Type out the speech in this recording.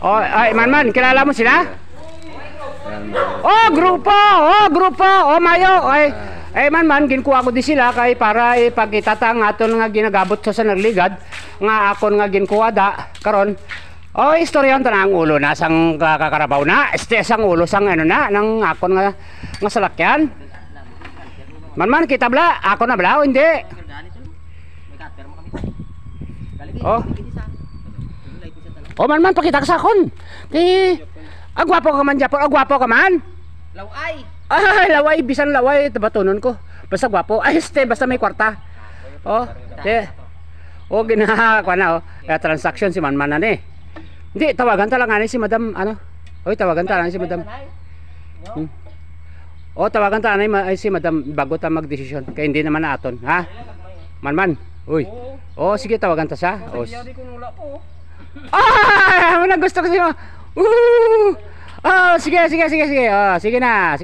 Oh, ay, man, kilala mo sila? Oh, grupo! Oh, mayo! Ay, man, ginkuha ko di sila kay para ipagitata nga aton nga ginagabot sa nagligad nga akon nga ginkuha da karon. Oh, istoryan ta na ang ulo na sang kakarabaw na. Este sang ulo sang ano na nang akon nga salakyan. Man, kita bla, ako na bla o hindi? Oh. Oh, man, pakita ka sa akon. Agwapo ka man, Japon. Agwapo ka man. Laway. Ay, laway. Bisan laway. Tabatunon ko. Basta gwapo. Ay, basta may kwarta. Oh, oh, ginakuha na, oh. Transaction si man na eh. Hindi, tawagan talaga si madam, ano? Oy, tawagan talaga si madam. Oh, tawagan talaga si madam bago ta magdesisyon. Kaya hindi naman na aton, ha? Man. Uy. Oh, sige, tawagan ta siya. Oh. Ah, gusto ko siya. Oh, sige. Oh, sige na.